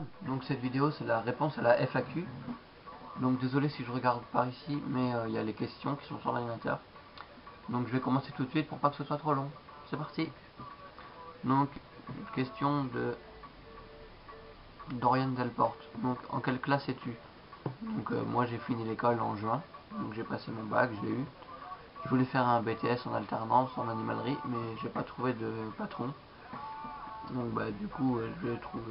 monde. Donc cette vidéo c'est la réponse à la FAQ. Donc désolé si je regarde par ici, mais il y a les questions qui sont sur l'ordinateur. Donc je vais commencer tout de suite pour pas que ce soit trop long. C'est parti. Donc question de Dorian Delporte. Donc en quelle classe es-tu? Donc moi j'ai fini l'école en juin. Donc j'ai passé mon bac, je l'ai eu. Je voulais faire un BTS en alternance en animalerie, mais j'ai pas trouvé de patron. Donc bah du coup je vais trouver.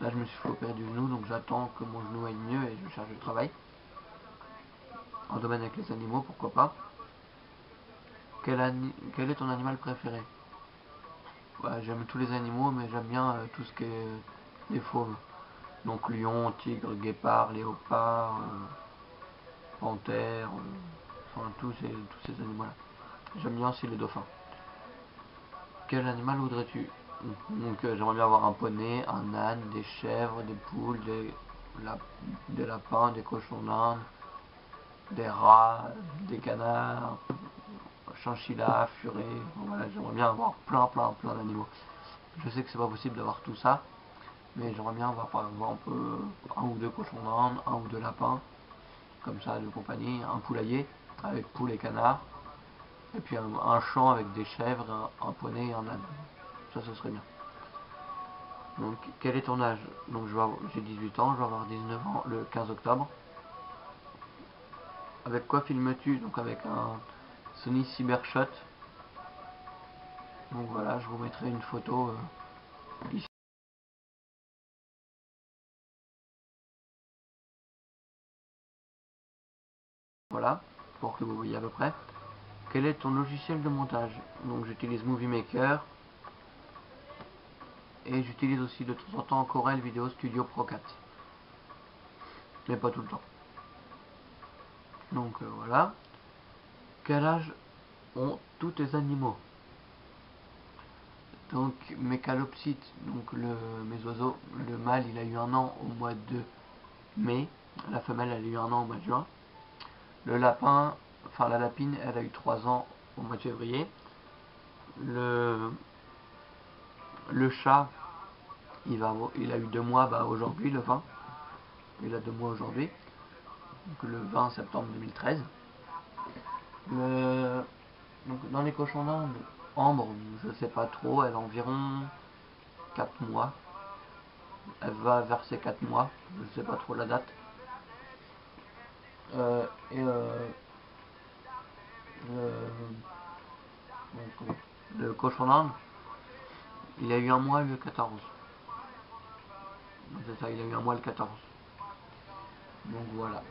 Là je me suis fait opérer du genou, donc j'attends que mon genou aille mieux et je cherche du travail. En domaine avec les animaux, pourquoi pas. Quel est ton animal préféré? Bah, j'aime tous les animaux, mais j'aime bien tout ce qui est des fauves. Donc lion, tigre, guépard, léopard, panthère, enfin tous ces animaux-là. J'aime bien aussi les dauphins. Quel animal voudrais-tu? Donc j'aimerais bien avoir un poney, un âne, des chèvres, des poules, des lapins, des cochons d'Inde, des rats, des canards, chinchilla, furet. Voilà, j'aimerais bien avoir plein d'animaux. Je sais que c'est pas possible d'avoir tout ça, mais j'aimerais bien avoir par exemple un ou deux cochons d'Inde, un ou deux lapins, comme ça de compagnie, un poulailler avec poules et canards, et puis un champ avec des chèvres, un poney et un âne. Ça, ce serait bien. Donc, quel est ton âge? Donc, j'ai 18 ans, je vais avoir 19 ans le 15 octobre. Avec quoi filmes-tu? Donc, avec un Sony Cybershot. Donc voilà, je vous mettrai une photo ici. Voilà, pour que vous voyez à peu près. Quel est ton logiciel de montage? Donc j'utilise Movie Maker et j'utilise aussi de temps en temps Corel Video Studio Pro 4. Mais pas tout le temps. Donc voilà. Quel âge ont tous tes animaux? Donc mes calopsites, donc mes oiseaux, le mâle il a eu 1 an au mois de mai, la femelle elle a eu 1 an au mois de juin. Le lapin, enfin la lapine, elle a eu 3 ans au mois de février. Le chat, il a eu 2 mois aujourd'hui, le 20. Il a 2 mois aujourd'hui, donc le 20 septembre 2013. Donc dans les cochons d'Inde, Ambre, je sais pas trop, elle a environ 4 mois. Elle va vers ses 4 mois, je sais pas trop la date. Et le cochon d'Inde, il a eu 1 mois le 14. C'est ça, il a eu 1 mois le 14. Donc voilà.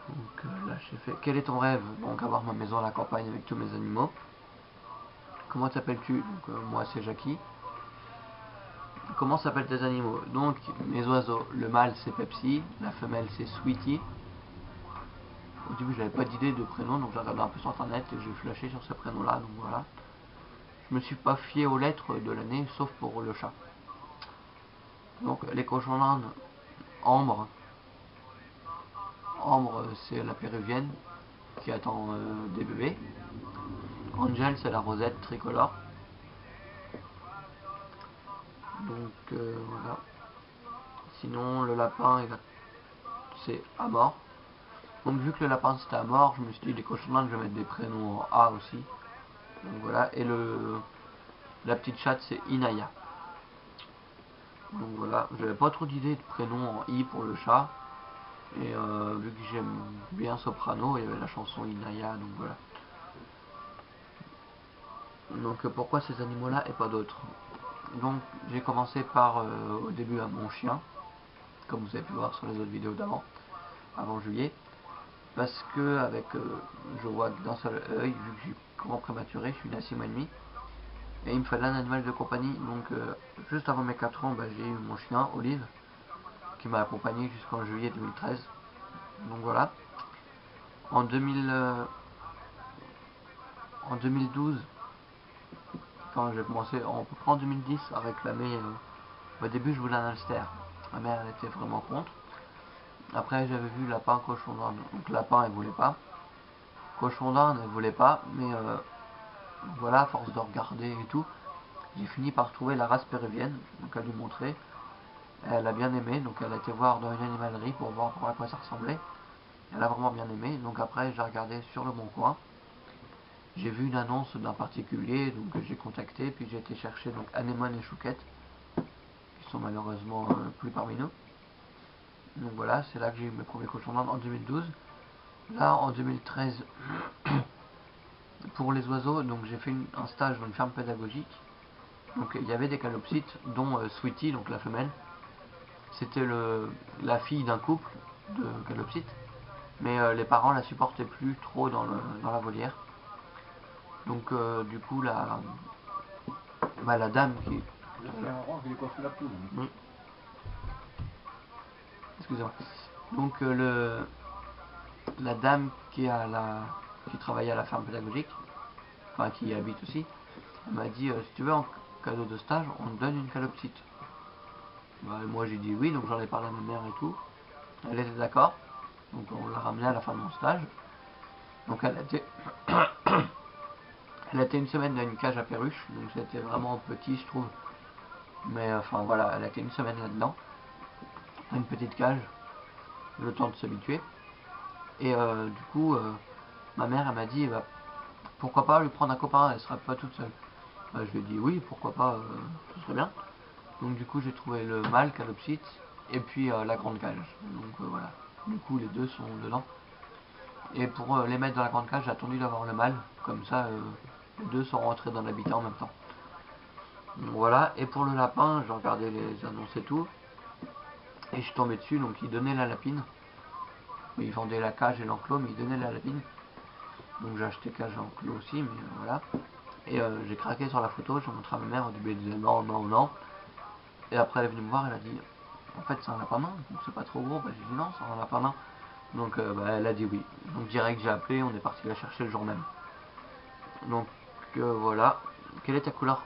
Donc là j'ai fait. Quel est ton rêve? Donc avoir ma maison à la campagne avec tous mes animaux. Comment t'appelles-tu? Donc moi c'est Jackie. Comment s'appellent tes animaux? Donc mes oiseaux, le mâle c'est Pepsi, la femelle c'est Sweetie. Au début j'avais pas d'idée de prénom, donc j'ai regardé un peu sur internet et j'ai flashé sur ce prénom là, donc voilà. Je me suis pas fié aux lettres de l'année, sauf pour le chat. Donc les cochons d'Inde, Ambre. Ambre c'est la péruvienne qui attend des bébés. Angel c'est la rosette tricolore. Donc voilà. Sinon le lapin c'est à mort. Donc vu que le lapin c'était à mort, je me suis dit les cochons d'Inde je vais mettre des prénoms en A aussi. Donc voilà. Et la petite chatte c'est Inaya. Donc voilà, j'avais pas trop d'idées de prénoms en I pour le chat. Et vu que j'aime bien Soprano, il y avait la chanson Inaya, donc voilà. Donc pourquoi ces animaux-là et pas d'autres? Donc j'ai commencé par au début à mon chien, comme vous avez pu voir sur les autres vidéos d'avant, avant juillet. Parce que avec je vois d'un seul œil, vu que je suis grand prématuré, je suis né à 6 mois et demi. Et il me fallait un animal de compagnie, donc juste avant mes 4 ans, j'ai eu mon chien, Olive, qui m'a accompagné jusqu'en juillet 2013. Donc voilà. En 2012, enfin j'ai commencé à peu près en 2010 à réclamer. Au début je voulais un hamster. Ma mère elle était vraiment contre. Après j'avais vu lapin, cochon d'Inde. Donc lapin elle voulait pas. Cochon d'Inde elle voulait pas. Mais voilà, à force de regarder et tout, j'ai fini par trouver la race péruvienne, donc à lui montrer. Elle a bien aimé, donc elle a été voir dans une animalerie pour voir à quoi ça ressemblait. Elle a vraiment bien aimé, donc après j'ai regardé sur le Bon Coin. J'ai vu une annonce d'un particulier, donc j'ai contacté, puis j'ai été chercher donc Anémone et Chouquette, qui sont malheureusement plus parmi nous. Donc voilà, c'est là que j'ai eu mes premiers cochons d'Inde en 2012. Là, en 2013, pour les oiseaux, donc j'ai fait un stage dans une ferme pédagogique. Donc il y avait des calopsites, dont Sweetie, donc la femelle. C'était la fille d'un couple de calopsites, mais les parents la supportaient plus trop dans la volière. Donc du coup la dame qui... Oui. Excusez-moi. Donc la dame qui travaillait à la ferme pédagogique, enfin qui y habite aussi, elle m'a dit si tu veux en cadeau de stage, on te donne une calopsite. Bah, moi j'ai dit oui, donc j'en ai parlé à ma mère et tout. Elle était d'accord, donc on l'a ramenée à la fin de mon stage. Donc elle a été une semaine dans une cage à perruche, donc c'était vraiment petit je trouve. Mais enfin voilà, elle a été une semaine là-dedans, dans une petite cage, le temps de s'habituer. Et du coup, ma mère elle m'a dit bah, pourquoi pas lui prendre un copain, elle sera pas toute seule. Bah, je lui ai dit oui, pourquoi pas, ce serait bien. Donc du coup j'ai trouvé le mâle calopsite et puis la grande cage. Donc voilà, du coup les deux sont dedans. Et pour les mettre dans la grande cage, j'ai attendu d'avoir le mâle, comme ça les deux sont rentrés dans l'habitat en même temps. Donc voilà, et pour le lapin, j'ai regardé les annonces et tout, et je suis tombé dessus, donc il donnait la lapine. Il vendait la cage et l'enclos, mais il donnait la lapine. Donc j'ai acheté cage et enclos aussi, mais voilà. Et j'ai craqué sur la photo, j'ai montré à ma mère, au début elle disait non, non, non. Et après elle est venue me voir, elle a dit en fait c'est un lapin nain, c'est pas trop gros. Bah, j'ai dit non, c'est un lapin nain. Donc bah, elle a dit oui. Donc direct j'ai appelé, on est parti la chercher le jour même. Donc voilà. Quelle est ta couleur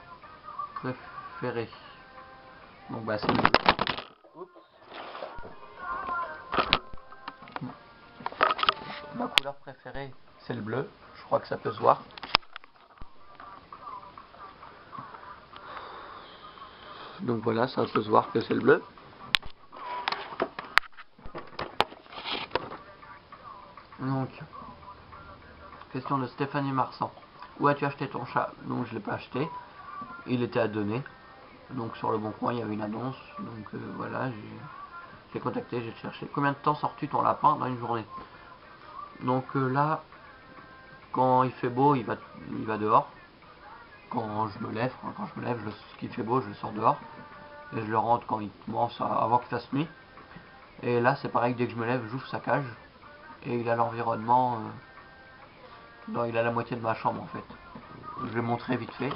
préférée? Donc bah c'est le bleu. Ma couleur préférée c'est le bleu. Je crois que ça peut se voir. Donc voilà, ça peut se voir que c'est le bleu. Donc, question de Stéphanie Marsan. Où as-tu acheté ton chat? Donc je l'ai pas acheté. Il était à donner. Donc sur le Bon Coin, il y avait une annonce. Donc voilà, j'ai contacté, j'ai cherché. Combien de temps sors-tu ton lapin dans une journée? Donc là, quand il fait beau, il va dehors. Quand je me lève, ce qui fait beau, je le sors dehors. Et je le rentre quand il commence avant qu'il fasse nuit. Et là, c'est pareil, dès que je me lève, j'ouvre sa cage. Et il a l'environnement. Non, il a la moitié de ma chambre en fait. Je vais montrer vite fait.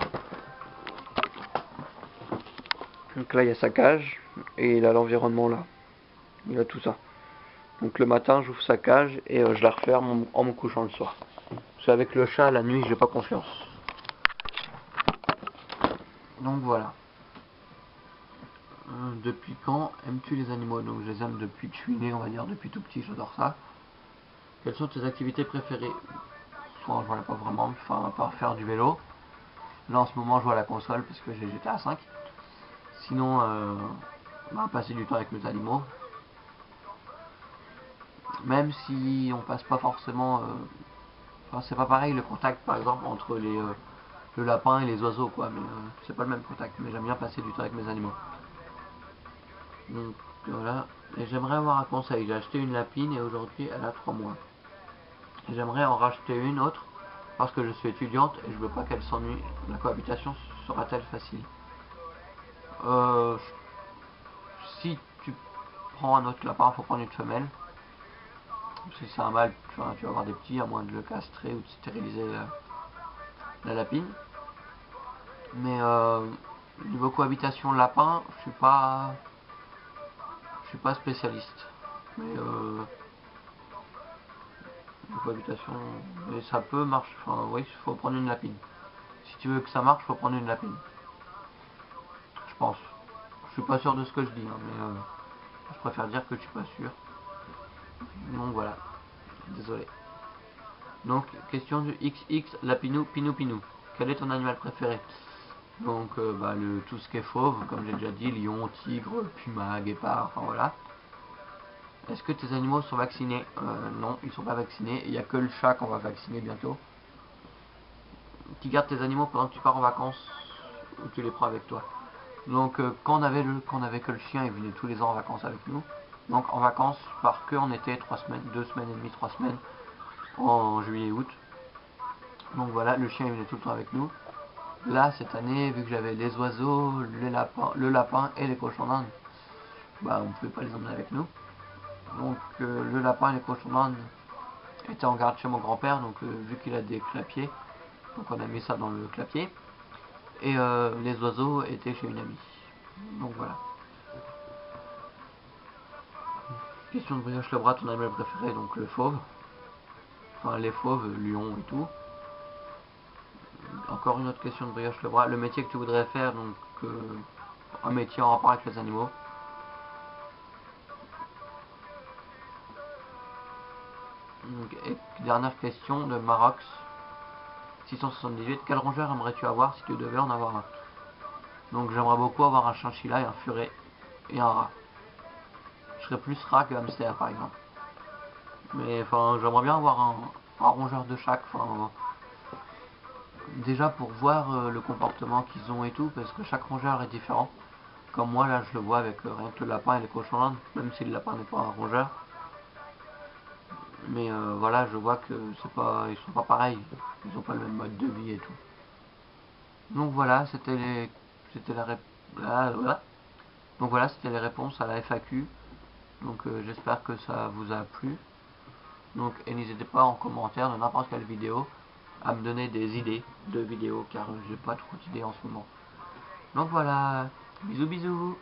Donc là, il y a sa cage. Et il a l'environnement là. Il a tout ça. Donc le matin, j'ouvre sa cage et je la referme en me couchant le soir. Parce qu'avec le chat, la nuit, j'ai pas confiance. Donc voilà. Depuis quand aimes-tu les animaux? Donc je les aime depuis que je suis né, on va dire, depuis tout petit, j'adore ça. Quelles sont tes activités préférées? Souvent, je vois pas vraiment, enfin, à part faire du vélo. Là, en ce moment, je joue à la console parce que j'ai GTA 5. Sinon, passer du temps avec mes animaux. Même si on passe pas forcément. Enfin, c'est pas pareil le contact, par exemple, entre le lapin et les oiseaux, quoi. Mais c'est pas le même contact. Mais j'aime bien passer du temps avec mes animaux. Donc voilà. Et j'aimerais avoir un conseil. J'ai acheté une lapine et aujourd'hui elle a 3 mois. Et j'aimerais en racheter une autre parce que je suis étudiante et je veux pas qu'elle s'ennuie. La cohabitation sera-t-elle facile? euh, Si tu prends un autre lapin, il faut prendre une femelle. Si c'est un mâle, enfin, tu vas avoir des petits, à moins de le castrer ou de stériliser la lapine. Mais niveau cohabitation lapin, je suis pas spécialiste. Mais cohabitation, mais ça peut marcher. Enfin, oui, il faut prendre une lapine. Si tu veux que ça marche, il faut prendre une lapine. Je pense. Je suis pas sûr de ce que je dis, hein, mais je préfère dire que je suis pas sûr. Donc voilà. Désolé. Donc, question du XX Lapinou Pinou Pinou. Quel est ton animal préféré? Donc tout ce qui est fauve, comme j'ai déjà dit, lion, tigre, puma, guépard, enfin voilà. Est-ce que tes animaux sont vaccinés? Non, ils sont pas vaccinés. Il n'y a que le chat qu'on va vacciner bientôt. Tu gardes tes animaux pendant que tu pars en vacances ou tu les prends avec toi. Donc quand on avait que le chien, il venait tous les ans en vacances avec nous. Donc en vacances, par que en été, 3 semaines, 2 semaines et demie, 3 semaines, en juillet et août. Donc voilà, le chien il venait tout le temps avec nous. Là, cette année, vu que j'avais les oiseaux, le lapin et les cochons d'Inde, bah on pouvait pas les emmener avec nous. Donc le lapin et les cochons d'Inde étaient en garde chez mon grand-père, donc vu qu'il a des clapiers, donc on a mis ça dans le clapier. Et les oiseaux étaient chez une amie. Donc voilà. Question de Brioche Lebras, ton animal préféré, donc le fauve. Enfin les fauves, lion et tout. Encore une autre question de Brioche Lebras. Le métier que tu voudrais faire, donc un métier en rapport avec les animaux. Donc, et dernière question de Marox 678. Quel rongeur aimerais-tu avoir si tu devais en avoir un? Donc j'aimerais beaucoup avoir un chinchilla et un furet et un rat. Je serais plus rat que hamster par exemple. Mais enfin j'aimerais bien avoir un rongeur de chaque. Enfin, déjà pour voir le comportement qu'ils ont et tout, parce que chaque rongeur est différent. Comme moi là je le vois avec rien que le lapin et les cochons d'Inde, même si le lapin n'est pas un rongeur. Mais voilà, je vois que c'est pas, ils sont pas pareils, ils ont pas le même mode de vie et tout. Donc voilà, c'était voilà. Donc voilà, c'était les réponses à la FAQ. Donc j'espère que ça vous a plu. Donc et n'hésitez pas en commentaire de n'importe quelle vidéo à me donner des idées de vidéos car j'ai pas trop d'idées en ce moment. Donc voilà, bisous bisous.